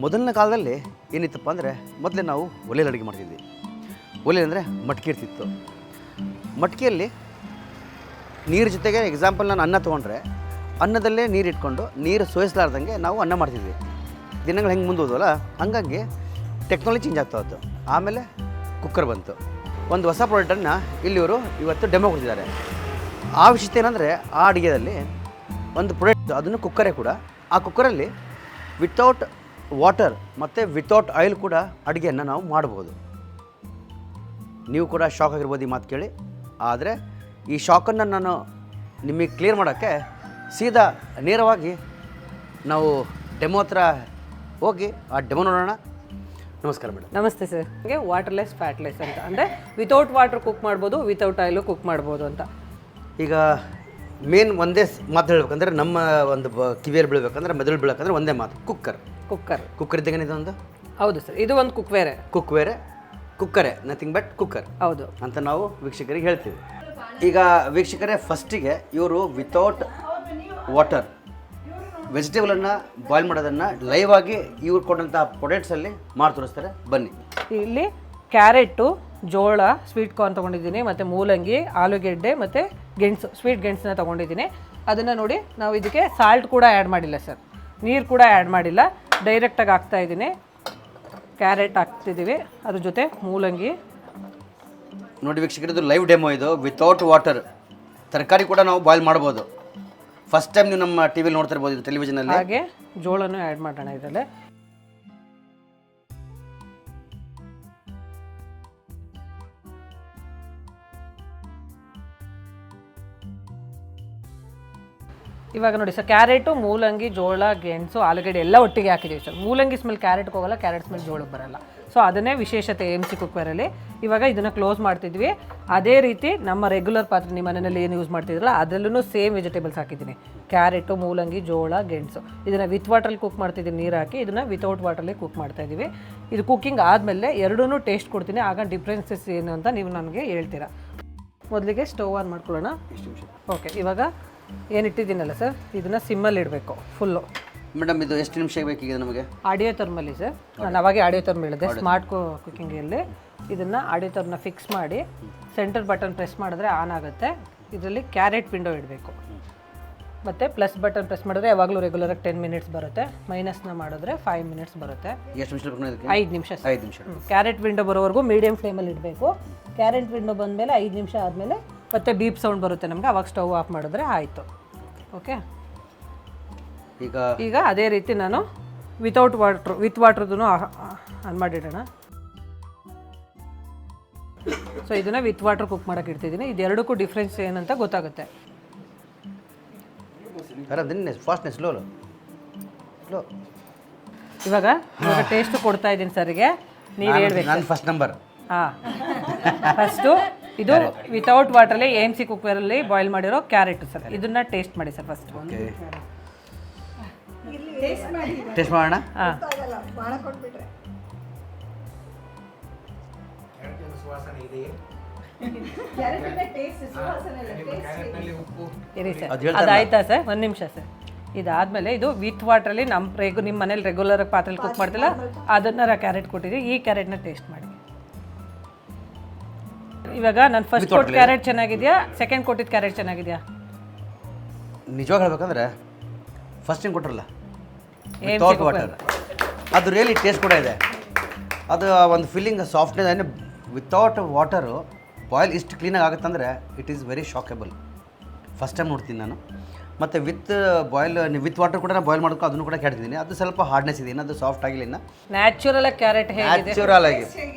ಮೊದಲನೇ ಕಾಲದಲ್ಲಿ ಏನಿತ್ತಪ್ಪ ಅಂದರೆ ಮೊದಲೇ ನಾವು ಒಲೆಯಲ್ಲಿ ಅಡುಗೆ ಮಾಡ್ತಿದ್ವಿ. ಒಲೆ ಅಂದರೆ ಮಟ್ಕೆ ಇರ್ತಿತ್ತು. ಮಟ್ಕೆಯಲ್ಲಿ ನೀರು ಜೊತೆಗೆ ಎಕ್ಸಾಂಪಲ್ ನಾನು ಅನ್ನ ತೊಗೊಂಡ್ರೆ ಅನ್ನದಲ್ಲೇ ನೀರು ಇಟ್ಕೊಂಡು ನೀರು ಸೋಯಿಸ್ಲಾರ್ದಂಗೆ ನಾವು ಅನ್ನ ಮಾಡ್ತಿದ್ವಿ. ದಿನಗಳು ಹೆಂಗೆ ಮುಂದೋದಲ್ಲ ಹಂಗಾಗಿ ಟೆಕ್ನಾಲಜಿ ಚೇಂಜ್ ಆಗ್ತಾ ಹೋಯ್ತು. ಆಮೇಲೆ ಕುಕ್ಕರ್ ಬಂತು. ಒಂದು ಹೊಸ ಪ್ರಾಡಕ್ಟನ್ನು ಇಲ್ಲಿವರು ಇವತ್ತು ಡೆಮೋ ಕೊಡ್ತಿದ್ದಾರೆ. ಆ ವಿಷಯ ಏನಂದರೆ ಆ ಅಡುಗೆಯಲ್ಲಿ ಒಂದು ಪ್ರಾಡಕ್ಟ್ ಅದನ್ನು ಕುಕ್ಕರೇ ಕೂಡ. ಆ ಕುಕ್ಕರಲ್ಲಿ ವಿತೌಟ್ ವಾಟರ್ ಮತ್ತು ವಿತೌಟ್ ಆಯಿಲ್ ಕೂಡ ಅಡುಗೆಯನ್ನು ನಾವು ಮಾಡ್ಬೋದು. ನೀವು ಕೂಡ ಶಾಕ್ ಆಗಿರ್ಬೋದು ಈ ಮಾತು ಕೇಳಿ. ಆದರೆ ಈ ಶಾಕನ್ನು ನಾನು ನಿಮಗೆ ಕ್ಲಿಯರ್ ಮಾಡೋಕ್ಕೆ ಸೀದಾ ನೇರವಾಗಿ ನಾವು ಡೆಮೋ ಹತ್ರ ಹೋಗಿ ಆ ಡೆಮೋ ನೋಡೋಣ. ನಮಸ್ಕಾರ ಮೇಡಮ್. ನಮಸ್ತೆ ಸರ್. ಹಾಗೆ ವಾಟರ್ಲೆಸ್ ಫ್ಯಾಟ್ಲೆಸ್ ಅಂತ ಅಂದರೆ ವಿತೌಟ್ ವಾಟರ್ ಕುಕ್ ಮಾಡ್ಬೋದು, ವಿತೌಟ್ ಆಯಿಲು ಕುಕ್ ಮಾಡ್ಬೋದು ಅಂತ. ಈಗ ಮೇನ್ ಒಂದೇ ಮಾತು ಹೇಳ್ಬೇಕಂದ್ರೆ ನಮ್ಮ ಒಂದು ಕಿವಿಯಲ್ಲಿ ಬೀಳ್ಬೇಕಂದ್ರೆ ಮೆದುಳು ಬೀಳಬೇಕಂದ್ರೆ ಒಂದೇ ಮಾತು ಕುಕ್ಕರ್ ಇದ್ದಾಗ ಇದೊಂದು ಹೌದು ಸರ್. ಇದು ಒಂದು ಕುಕ್ಕರೇ ನಥಿಂಗ್ ಬಟ್ ಕುಕ್ಕರ್ ಹೌದು ಅಂತ ನಾವು ವೀಕ್ಷಕರಿಗೆ ಹೇಳ್ತೀವಿ. ಈಗ ವೀಕ್ಷಕರೇ ಫಸ್ಟಿಗೆ ಇವರು ವಿತೌಟ್ ವಾಟರ್ ವೆಜಿಟೇಬಲನ್ನು ಬಾಯ್ಲ್ ಮಾಡೋದನ್ನು ಲೈವ್ ಆಗಿ ಇವ್ರು ಕೊಟ್ಟಂಥ ಪ್ರೊಡಕ್ಟ್ಸಲ್ಲಿ ಮಾಡಿ ತೋರಿಸ್ತಾರೆ. ಬನ್ನಿ. ಇಲ್ಲಿ ಕ್ಯಾರೆಟು, ಜೋಳ, ಸ್ವೀಟ್ ಕಾರ್ನ್ ತೊಗೊಂಡಿದ್ದೀನಿ, ಮತ್ತು ಮೂಲಂಗಿ, ಆಲೂಗೆಡ್ಡೆ ಮತ್ತು ಗೆಣಸು, ಸ್ವೀಟ್ ಗೆಣಸನ್ನ ತೊಗೊಂಡಿದ್ದೀನಿ. ಅದನ್ನು ನೋಡಿ ನಾವು ಇದಕ್ಕೆ ಸಾಲ್ಟ್ ಕೂಡ ಆ್ಯಡ್ ಮಾಡಿಲ್ಲ ಸರ್, ನೀರು ಕೂಡ ಆ್ಯಡ್ ಮಾಡಿಲ್ಲ, ಡೈರೆಕ್ಟಾಗಿ ಹಾಕ್ತಾಯಿದ್ದೀನಿ. ಕ್ಯಾರೆಟ್ ಹಾಕ್ತಿದ್ದೀವಿ, ಅದ್ರ ಜೊತೆ ಮೂಲಂಗಿ. ನೋಡಿ ವೀಕ್ಷಕರು, ಇದು ಲೈವ್ ಡೆಮೋ. ಇದು ವಿತೌಟ್ ವಾಟರ್ ತರಕಾರಿ ಕೂಡ ನಾವು ಬಾಯ್ಲ್ ಮಾಡ್ಬೋದು. ಫಸ್ಟ್ ಟೈಮ್ ನೀವು ನಮ್ಮ ಟಿ ವಿಲಿ ನೋಡ್ತಾ ಇರ್ಬೋದು, ಇದು ಟೆಲಿವಿಷನಲ್ಲಿ. ಹಾಗೆ ಜೋಳನೂ ಆ್ಯಡ್ ಮಾಡೋಣ ಇದರಲ್ಲೇ. ಇವಾಗ ನೋಡಿ ಸರ್, ಕ್ಯಾರೆಟು, ಮೂಲಂಗಿ, ಜೋಳ, ಗೆಣಸು, ಆಲೂಗಡ್ಡೆ ಎಲ್ಲ ಒಟ್ಟಿಗೆ ಹಾಕಿದ್ದೀವಿ ಸರ್. ಮೂಲಂಗಿ ಸ್ಮೆಲ್ ಕ್ಯಾರೆಟ್ಗೆ ಹೋಗಲ್ಲ, ಕ್ಯಾರೆಟ್ ಸ್ಮೆಲ್ ಜೋಳಕ್ಕೆ ಬರಲ್ಲ. ಸೊ ಅದನ್ನೇ ವಿಶೇಷತೆ MC ಕುಕ್ಕರಲ್ಲಿ. ಇವಾಗ ಇದನ್ನು ಕ್ಲೋಸ್ ಮಾಡ್ತಿದ್ವಿ. ಅದೇ ರೀತಿ ನಮ್ಮ ರೆಗ್ಯುಲರ್ ಪಾತ್ರೆ ನಿಮ್ಮ ಮನೆಯಲ್ಲಿ ಏನು ಯೂಸ್ ಮಾಡ್ತಿದ್ರಲ್ಲ ಅದರಲ್ಲೂ ಸೇಮ್ ವೆಜಿಟೇಬಲ್ಸ್ ಹಾಕಿದ್ದೀನಿ. ಕ್ಯಾರೆಟು, ಮೂಲಂಗಿ, ಜೋಳ, ಗೆಣಸು. ಇದನ್ನು ವಿತ್ ವಾಟ್ರಲ್ಲಿ ಕುಕ್ ಮಾಡ್ತಿದ್ದೀನಿ, ನೀರು ಹಾಕಿ. ಇದನ್ನು ವಿತೌಟ್ ವಾಟ್ರಲ್ಲಿ ಕುಕ್ ಮಾಡ್ತಾಯಿದ್ದೀವಿ. ಇದು ಕುಕ್ಕಿಂಗ್ ಆದಮೇಲೆ ಎರಡೂ ಟೇಸ್ಟ್ ಕೊಡ್ತೀನಿ. ಆಗ ಡಿಫ್ರೆನ್ಸಸ್ ಏನು ಅಂತ ನೀವು ನನಗೆ ಹೇಳ್ತೀರಾ. ಮೊದಲಿಗೆ ಸ್ಟವ್ ಆನ್ ಮಾಡ್ಕೊಳ್ಳೋಣ. ಓಕೆ, ಇವಾಗ ಏನು ಇಟ್ಟಿದ್ದೀನಲ್ಲ ಸರ್, ಇದನ್ನು ಸಿಮ್ಮಲ್ಲಿ ಇಡಬೇಕು ಫುಲ್ಲು. ಮೇಡಮ್ ಇದು ಎಷ್ಟು ನಿಮಿಷ ಬೇಕೀಗ ನಮಗೆ? ಆಡಿಯೋ ತರ್ಮಲ್ಲಿ ಸರ್, ನಾನು ಅವಾಗೆ ಆಡಿಯೋ ತರ್ಮ್ ಹೇಳಿದೆ. ಸ್ಮಾರ್ಟ್ ಕುಕ್ಕಿಂಗಲ್ಲಿ ಇದನ್ನು ಆಡಿಯೋ ತರ್ಮ್ನ ಫಿಕ್ಸ್ ಮಾಡಿ ಸೆಂಟರ್ ಬಟನ್ ಪ್ರೆಸ್ ಮಾಡಿದ್ರೆ ಆನ್ ಆಗುತ್ತೆ. ಇದರಲ್ಲಿ ಕ್ಯಾರೆಟ್ ವಿಂಡೋ ಇಡಬೇಕು, ಮತ್ತು ಪ್ಲಸ್ ಬಟನ್ ಪ್ರೆಸ್ ಮಾಡಿದ್ರೆ ಯಾವಾಗಲೂ ರೆಗ್ಯುಲರಾಗಿ 10 ಮಿನಿಟ್ಸ್ ಬರುತ್ತೆ. ಮೈನಸ್ನ ಮಾಡಿದ್ರೆ 5 ಮಿನಿಟ್ಸ್ ಬರುತ್ತೆ. ಎಷ್ಟು ನಿಮಿಷ? 5 ನಿಮಿಷ. ಕ್ಯಾರೆಟ್ ವಿಂಡೋ ಬರೋವರೆಗೂ ಮೀಡಿಯಂ ಫ್ಲೇಮಲ್ಲಿ ಇಡಬೇಕು. ಕ್ಯಾರೆಟ್ ವಿಂಡೋ ಬಂದಮೇಲೆ 5 ನಿಮಿಷ ಆದಮೇಲೆ ಮತ್ತೆ ಬೀಪ್ ಸೌಂಡ್ ಬರುತ್ತೆ ನಮಗೆ, ಅವಾಗ ಸ್ಟವ್ ಆಫ್ ಮಾಡಿದ್ರೆ ಆಯಿತು. ಓಕೆ, ಈಗ ಅದೇ ರೀತಿ ನಾನು ವಿತ್ ವಾಟ್ರದ್ದು ಆನ್ ಮಾಡಿಡೋಣ. ಸೊ ಇದನ್ನು ವಿತ್ ವಾಟ್ರ್ ಕುಕ್ ಮಾಡೋಕೆ ಇಡ್ತಿದ್ದೀನಿ. ಇದೆರಡಕ್ಕೂ ಡಿಫ್ರೆನ್ಸ್ ಏನಂತ ಗೊತ್ತಾಗುತ್ತೆ. ಇವಾಗ ಟೇಸ್ಟ್ ಕೊಡ್ತಾ ಇದ್ದೀನಿ ಸರ್ಗೆ, ನೀವು ಹೇಳ್ಬೇಕು. First number. ಫಸ್ಟು ಇದು ವಿತೌಟ್ ವಾಟ್ರಲ್ಲಿ MC ಕುಕ್ಕರಲ್ಲಿ ಬಾಯ್ಲ್ ಮಾಡಿರೋ ಕ್ಯಾರೆಟ್ ಸರ್, ಇದನ್ನ ಟೇಸ್ಟ್ ಮಾಡಿ ಸರ್ ಫಸ್ಟ್. ಟೇಸ್ಟ್ ಮಾಡೋಣ. ಹಾಂ, ಇರಿ ಸರ್, ಅದಾಯ್ತಾ ಸರ್? 1 ನಿಮಿಷ ಸರ್. ಇದಾದಮೇಲೆ ಇದು ವಿತ್ ವಾಟ್ರಲ್ಲಿ ನಿಮ್ಮ ಮನೇಲಿ ರೆಗ್ಯುಲರಾಗಿ ಪಾತ್ರೆಲಿ ಕುಕ್ ಮಾಡ್ತಿಲ್ಲ ಅದನ್ನ ಕ್ಯಾರೆಟ್ ಕೊಟ್ಟಿದ್ದೀವಿ. ಈ ಕ್ಯಾರೆಟ್ನ ಟೇಸ್ಟ್ ಮಾಡಿ. ಇವಾಗ ನಾನು ಫಸ್ಟ್ ಕೊಟ್ಟು ಕ್ಯಾರೆಟ್ ಚೆನ್ನಾಗಿದೆಯಾ, ಸೆಕೆಂಡ್ ಕೊಟ್ಟಿದ್ದು ಕ್ಯಾರೆಟ್ ಚೆನ್ನಾಗಿದೆಯಾ? ನಿಜವಾಗಿ ಹೇಳ್ಬೇಕಂದ್ರೆ ಫಸ್ಟ್ ಏನು ಕೊಟ್ಟಿರಲ್ಲ ವಿತೌಟ್ ವಾಟರ್, ಅದು ರಿಯಲಿ ಟೇಸ್ಟ್ ಕೂಡ ಇದೆ. ಅದು ಒಂದು ಫೀಲಿಂಗ್ ಸಾಫ್ಟ್ನೆಸ್ ಅಂದರೆ ವಿತೌಟ್ ವಾಟರು ಬಾಯ್ಲ್ ಇಷ್ಟು ಕ್ಲೀನಾಗಿ ಆಗುತ್ತಂದರೆ it is very shockable. First time ನೋಡ್ತೀನಿ ನಾನು. ಮತ್ತು ವಿತ್ ವಾಟರ್ ಕೂಡ ಬಾಯ್ಲ್ ಮಾಡ್ಕೊ ಅದನ್ನು ಕೂಡ ಕೇಳ್ತಿದ್ದೀನಿ. ಅದು ಸ್ವಲ್ಪ ಹಾರ್ಡ್ನೆಸ್ ಇದೆ, ಅದು ಸಾಫ್ಟ್ ಆಗಿಲ್ಲ. ಇನ್ನು ನ್ಯಾಚುರಲ್ ಕ್ಯಾರೆಟ್ ನ್ಯಾಚುರಲ್ ಆಗಿ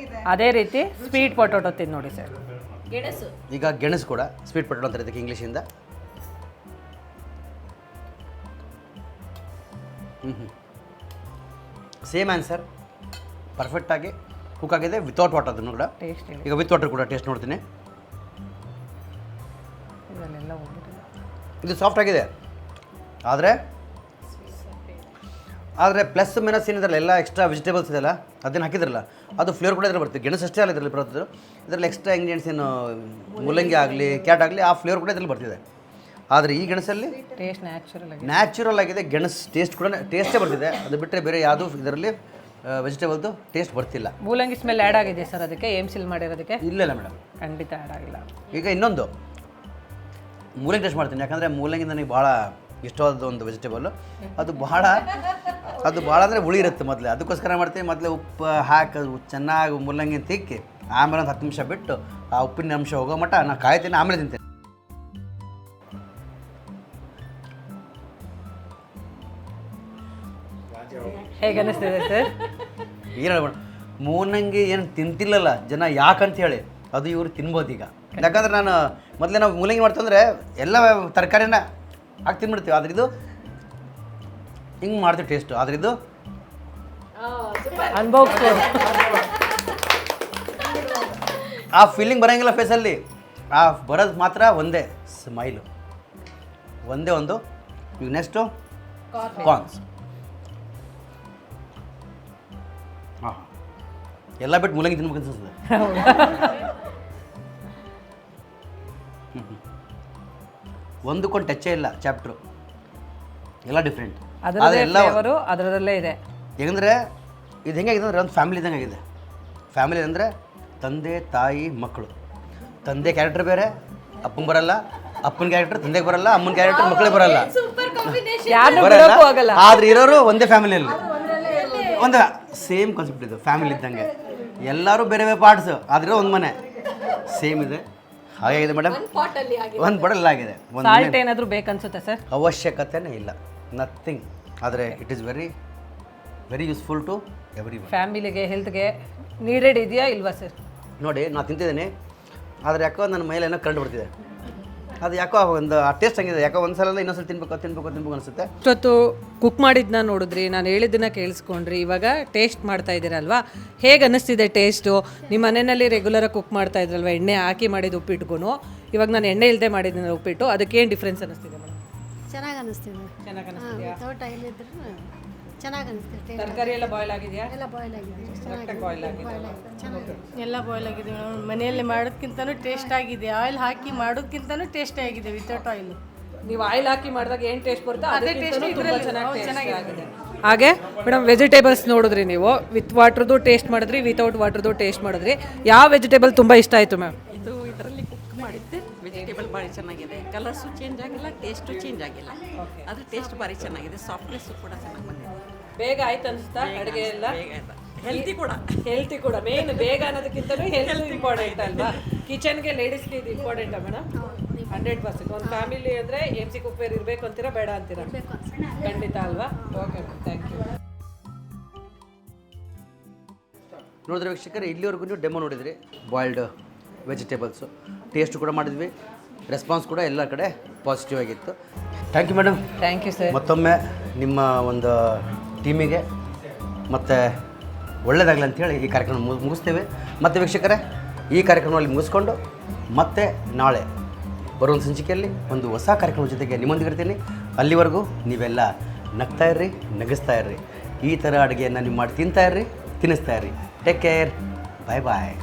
ಅದೇ ರೀತಿ ಸ್ವೀಟ್ ಪೊಟೊಟೊ ತಿಂದು ನೋಡಿ ಸರ್. ಈಗ ಗೆಣಸು ಕೂಡ ಸ್ವೀಟ್ ಪೊಟೊಟೊ ಅಂತಾರೆ ಇದಕ್ಕೆ ಇಂಗ್ಲೀಷಿಂದ. ಸೇಮ್ ಆನ್ಸರ್, ಪರ್ಫೆಕ್ಟಾಗಿ ಕುಕ್ ಆಗಿದೆ ವಿತೌಟ್ ವಾಟರ್. ಅದನ್ನು ಕೂಡ ಈಗ ವಿತ್ ವಾಟರ್ ಕೂಡ ಟೇಸ್ಟ್ ನೋಡ್ತೀನಿ. ಇದು ಸಾಫ್ಟ್ ಆಗಿದೆ, ಆದರೆ ಪ್ಲಸ್ ಮೈನಸ್ ಏನಿದ್ರಲ್ಲ ಎಲ್ಲ ಎಕ್ಸ್ಟ್ರಾ ವೆಜಿಟೇಬಲ್ಸ್ ಇದೆಯಲ್ಲ ಅದನ್ನು ಹಾಕಿದ್ರಲ್ಲ ಅದು ಫ್ಲೇವರ್ ಕೂಡ ಇದ್ರಲ್ಲಿ ಬರ್ತದೆ. ಗೆಣಸು ಅಷ್ಟೇ ಅಲ್ಲ ಇದರಲ್ಲಿ ಬರೋದು, ಇದರಲ್ಲಿ ಎಕ್ಸ್ಟ್ರಾ ಇಂಗ್ರೀಡಿಯೆಂಟ್ಸ್ ಏನು ಮೂಲಂಗಿ ಆಗಲಿ ಕ್ಯಾಟ್ ಆಗಲಿ ಆ ಫ್ಲೇವರ್ ಕೂಡ ಇದರಲ್ಲಿ ಬರ್ತಿದೆ. ಆದರೆ ಈ ಗೆಣಸಲ್ಲಿ ಟೇಸ್ಟ್ ನ್ಯಾಚುರಲ್ ಆಗಿ ನ್ಯಾಚುರಲ್ ಆಗಿದೆ. ಗೆಣಸು ಟೇಸ್ಟ್ ಕೂಡ ಟೇಸ್ಟೇ ಬರ್ತಿದೆ. ಅದು ಬಿಟ್ಟರೆ ಬೇರೆ ಯಾವುದೂ ಇದರಲ್ಲಿ ವೆಜಿಟೇಬಲ್ದು ಟೇಸ್ಟ್ ಬರ್ತಿಲ್ಲ. ಮೂಲಂಗಿ ಸ್ಮೆಲ್ ಆ್ಯಡ್ ಆಗಿದೆ ಸರ್ ಅದಕ್ಕೆ ಸಿಲ್ ಮಾಡಿರೋದಕ್ಕೆ? ಇಲ್ಲ ಮೇಡಮ್, ಖಂಡಿತ ಆ್ಯಡ್ ಆಗಿಲ್ಲ. ಈಗ ಇನ್ನೊಂದು ಮೂಲಂಗಿ ಟೇಸ್ಟ್ ಮಾಡ್ತೀನಿ, ಯಾಕಂದರೆ ಮೂಲಂಗಿ ನನಗೆ ಭಾಳ ಇಷ್ಟವಾದ ಒಂದು ವೆಜಿಟೇಬಲ್ಲು. ಅದು ಭಾಳ ಅಂದರೆ ಹುಳಿ ಇರುತ್ತೆ ಮೊದಲೇ, ಅದಕ್ಕೋಸ್ಕರ ಮಾಡ್ತೀನಿ. ಮೊದಲೇ ಉಪ್ಪು ಹಾಕಿ ಚೆನ್ನಾಗಿ ಮೂಲಂಗಿ ತಿಕ್ಕಿ ಆಮೇಲೆ ಒಂದು 10 ನಿಮಿಷ ಬಿಟ್ಟು ಆ ಉಪ್ಪಿನ ಅಂಶ ಹೋಗೋ ಮಟ್ಟ ನಾನು ಕಾಯ್ತೀನಿ, ಆಮೇಲೆ ತಿಂತೀನಿ. ಹೇಗೆ ಅನ್ನಿಸ್ತಿದೆ ಸರ್? ಏನು ಹೇಳ್ಬೇಡ, ಮೂಲಂಗಿ ಏನು ತಿಂತಿಲ್ಲಲ್ಲ ಜನ, ಯಾಕಂತ ಹೇಳಿ ಅದು ಇವರು ತಿನ್ಬೋದು ಈಗ. ಯಾಕಂದ್ರೆ ನಾನು ಮೊದಲೇ ನಾವು ಮೂಲಂಗಿ ಮಾಡ್ತಂದ್ರೆ ಎಲ್ಲ ತರಕಾರಿನ ಹಾಕಿ ತಿನ್ಬಿಡ್ತೀವಿ. ಆದ್ರೆ ಇದು ಹಿಂಗೆ ಮಾಡ್ತೀವಿ ಟೇಸ್ಟು. ಆದ್ರೆ ಇದು ಅನುಭವಿಸ್ಕೊ. ಆ ಫೀಲಿಂಗ್ ಬರೋಂಗಿಲ್ಲ ಫೇಸಲ್ಲಿ. ಆ ಬರೋದು ಮಾತ್ರ ಒಂದೇ ಸ್ಮೈಲು, ಒಂದೇ ಒಂದು. ಈಗ ನೆಕ್ಸ್ಟು ಕಾರ್ನ್ಸ್. ಹಾಂ, ಎಲ್ಲ ಬಿಟ್ಟು ಮೂಲಂಗಿ ತಿನ್ಬೇಕು ಅನ್ಸುತ್ತೆ. ಒಂದಕ್ಕೊಂದು ಟಚ್ಚೇ ಇಲ್ಲ ಚಾಪ್ಟ್ರು, ಎಲ್ಲ ಡಿಫ್ರೆಂಟ್. ಅದರಲ್ಲೇ ಇದೆ. ಹೆಂಗಂದ್ರೆ ಇದು ಹೆಂಗಾಗಿದೆ ಅಂದರೆ ಒಂದು ಫ್ಯಾಮಿಲಿ ಇದ್ದಂಗೆ ಆಗಿದೆ. ಫ್ಯಾಮಿಲಿ ಅಂದರೆ ತಂದೆ ತಾಯಿ ಮಕ್ಕಳು. ತಂದೆ ಕ್ಯಾರೆಕ್ಟರ್ ಬೇರೆ, ಅಪ್ಪನ ಬರಲ್ಲ. ಅಪ್ಪನ ಕ್ಯಾರೆಕ್ಟರ್ ತಂದೆಗೆ ಬರಲ್ಲ, ಅಮ್ಮನ ಕ್ಯಾರೆಕ್ಟರ್ ಮಕ್ಕಳಿಗೆ ಬರಲ್ಲ. ಆದ್ರೆ ಇರೋರು ಒಂದೇ ಫ್ಯಾಮಿಲಿಯಲ್ಲಿ, ಒಂದು ಸೇಮ್ ಕಾನ್ಸೆಪ್ಟ್ ಇದು. ಫ್ಯಾಮಿಲಿ ಇದ್ದಂಗೆ ಎಲ್ಲರೂ ಬೇರೆ ಬೇರೆ ಪಾರ್ಟ್ಸ್, ಆದ್ರೆ ಒಂದು ಮನೆ ಸೇಮ್ ಇದೆ. ಹಾಗಾಗಿದೆ ಮೇಡಮ್, ಒಂದು ಪಡಲ್ಲ ಆಗಿದೆ. ಸಾಲ್ಟ್ ಏನಾದರೂ ಬೇಕನ್ಸುತ್ತೆ ಸರ್? ಅವಶ್ಯಕತೆನೇ ಇಲ್ಲ, ನಥಿಂಗ್. ಆದರೆ it is very very useful to every one. ಫ್ಯಾಮಿಲಿಗೆ ಹೆಲ್ತ್ಗೆ ನೀಡೆಡ್ ಇದೆಯಾ ಇಲ್ವಾ ಸರ್? ನೋಡಿ, ನಾನು ತಿಂತಿದ್ದೀನಿ, ಆದರೆ ಯಾಕೋ ನನ್ನ ಮೇಲೆ ಏನೋ ಕಂಡು ಬರ್ತಿದೆ. ಅದು ಯಾಕೋ ಒಂದು ಆ ಟೇಸ್ಟ್ ಹಂಗಿದೆ. ಯಾಕೋ ಒಂದು ಸಲ ಇನ್ನೊಂದ್ಸಲ ತಿನ್ಬೇಕು ಅನಿಸುತ್ತೆ. ಇಷ್ಟೊತ್ತು ಕುಕ್ ಮಾಡಿದ್ದನ್ನ ನೋಡಿದ್ರಿ, ನಾನು ಹೇಳಿದ್ದನ್ನ ಕೇಳಿಸ್ಕೊಂಡ್ರಿ, ಇವಾಗ ಟೇಸ್ಟ್ ಮಾಡ್ತಾ ಇದ್ದೀರಲ್ವಾ, ಹೇಗೆ ಅನ್ನಿಸ್ತಿದೆ ಟೇಸ್ಟು? ನಿಮ್ಮ ಮನೆಯಲ್ಲಿ ರೆಗ್ಯುಲರಾಗಿ ಕುಕ್ ಮಾಡ್ತಾ ಇದ್ರಲ್ವ, ಎಣ್ಣೆ ಹಾಕಿ ಮಾಡಿದ ಉಪ್ಪಿಟ್ಗೂ ಇವಾಗ ನಾನು ಎಣ್ಣೆ ಇಲ್ಲದೆ ಮಾಡಿದ್ದೀನಿ ಉಪ್ಪಿಟ್ಟು, ಅದಕ್ಕೇನು ಡಿಫ್ರೆನ್ಸ್ ಅನ್ನಿಸ್ತಿದೆ ಮೇಡಮ್? ಚೆನ್ನಾಗಿ ಅನ್ನಿಸ್ತಿದೆ. ಚೆನ್ನಾಗಿ ಅನ್ನಿಸ್ತಿದೆಯಾ? ವಿತೌಟ್ ಆಯಿಲ್ ಇದ್ರೂ ಚೆನ್ನಾಗಿ ಅನಿಸ್ತಿದೆ. ತರಕಾರಿ ಎಲ್ಲ ಬಾಯ್ಲ್ ಆಗಿದೆಯಾ? ಎಲ್ಲ ಬಾಯ್ಲ್ ಆಗಿದೆ, ಚೆನ್ನಾಗಿ ಬಾಯ್ಲ್ ಆಗಿದೆ. ಚೆನ್ನಾಗಿದೆ. ಎಲ್ಲ ಬಾಯ್ಲ್ ಆಗಿದೆ ಮೇಡಮ್. ಮನೆಯಲ್ಲಿ ಮಾಡೋದಕ್ಕಿಂತನೂ ಟೇಸ್ಟ್ ಆಗಿದೆ. ಆಯಿಲ್ ಹಾಕಿ ಮಾಡೋದಕ್ಕಿಂತನೂ ಟೇಸ್ಟ್ ಆಗಿದೆ ವಿತೌಟ್ ಆಯಿಲ್. ನೀವು ಆಯಿಲ್ ಹಾಕಿ ಮಾಡಿದಾಗ ಏನು ಟೇಸ್ಟ್ ಬರುತ್ತೆ ಅದೇ ಟೇಸ್ಟ್ ತುಂಬ ಚೆನ್ನಾಗಿದೆ. ಹಾಗೆ ಮೇಡಮ್, ವೆಜಿಟೇಬಲ್ಸ್ ನೋಡಿದ್ರಿ ನೀವು, ವಿತ್ ವಾಟ್ರದ್ದು ಟೇಸ್ಟ್ ಮಾಡಿದ್ರಿ, ವಿತೌಟ್ ವಾಟ್ರದ್ದು ಟೇಸ್ಟ್ ಮಾಡಿದ್ರಿ. ಯಾವ ವೆಜಿಟೇಬಲ್ ತುಂಬ ಇಷ್ಟ ಆಯಿತು ಮ್ಯಾಮ್? ಇದು ಇದರಲ್ಲಿ ಕುಕ್ ಮಾಡಿದ್ದೆ ವೆಜಿಟೇಬಲ್ ಭಾರಿ ಚೆನ್ನಾಗಿದೆ. ಕಲರ್ಸು ಚೇಂಜ್ ಆಗಿಲ್ಲ, ಟೇಸ್ಟು ಚೇಂಜ್ ಆಗಿಲ್ಲ. ಅದು ಟೇಸ್ಟ್ ಭಾರಿ ಚೆನ್ನಾಗಿದೆ. ಸಾಫ್ಟ್ನೆಸ್ಸು ಕೂಡ ಚೆನ್ನಾಗಿ ಬಂದಿದೆ. ಬೇಗ ಆಯ್ತು ಅನಿಸ್ತಾ ಅಡುಗೆ ಎಲ್ಲ? ಹೆಲ್ತಿ ಕೂಡ. ಹೆಲ್ತಿ ಕೂಡ ಮೇನ್. ಬೇಗ ಅನ್ನೋದಕ್ಕಿಂತಲೂ ಹೆಲ್ತ್ ಇಂಪಾರ್ಟೆಂಟ್ ಅಲ್ವಾ? ಕಿಚನ್ಗೆ ಲೇಡೀಸ್ಗೆ ಇದು ಇಂಪಾರ್ಟೆಂಟಾ ಮೇಡಮ್? 100%. ಒಂದು ಫ್ಯಾಮಿಲಿ ಅಂದರೆ MC ಕುಕ್ವೇರ್ ಇರಬೇಕು ಅಂತೀರಾ, ಬೇಡ ಅಂತೀರಾ? ಖಂಡಿತ ಅಲ್ವಾ? Okay ma'am, thank you. ನೋಡಿದ್ರೆ ವೀಕ್ಷಕರೇ, ಇಲ್ಲಿವರೆಗೂ ನೀವು ಡೆಮೋ ನೋಡಿದ್ರಿ ಬಾಯ್ಲ್ಡ್ ವೆಜಿಟೇಬಲ್ಸು. ಟೇಸ್ಟ್ ಕೂಡ ಮಾಡಿದ್ವಿ, ರೆಸ್ಪಾನ್ಸ್ ಕೂಡ ಎಲ್ಲ ಕಡೆ ಪಾಸಿಟಿವ್ ಆಗಿತ್ತು. Thank you madam. Thank you sir. ಮತ್ತೊಮ್ಮೆ ನಿಮ್ಮ ಒಂದು ಟೀಮಿಗೆ ಮತ್ತು ಒಳ್ಳೆಯದಾಗಲಿ ಅಂಥೇಳಿ ಈ ಕಾರ್ಯಕ್ರಮ ಮುಗಿಸ್ತೇವೆ. ಮತ್ತು ವೀಕ್ಷಕರೇ, ಈ ಕಾರ್ಯಕ್ರಮದಲ್ಲಿ ಮುಗಿಸ್ಕೊಂಡು ಮತ್ತೆ ನಾಳೆ ಬರುವ ಸಂಚಿಕೆಯಲ್ಲಿ ಒಂದು ಹೊಸ ಕಾರ್ಯಕ್ರಮದ ಜೊತೆಗೆ ನಿಮ್ಮೊಂದಿಗೆ ಇರ್ತೀನಿ. ಅಲ್ಲಿವರೆಗೂ ನೀವೆಲ್ಲ ನಗ್ತಾ ಇರ್ರಿ, ನಗಿಸ್ತಾ ಇರ್ರಿ. ಈ ಥರ ಅಡುಗೆಯನ್ನು ನೀವು ಮಾಡಿ ತಿಂತಾ ಇರ್ರಿ, ತಿನ್ನಿಸ್ತಾ ಇರ್ರಿ. ಟೇಕ್ ಕೇರ್, ಬಾಯ್ ಬಾಯ್.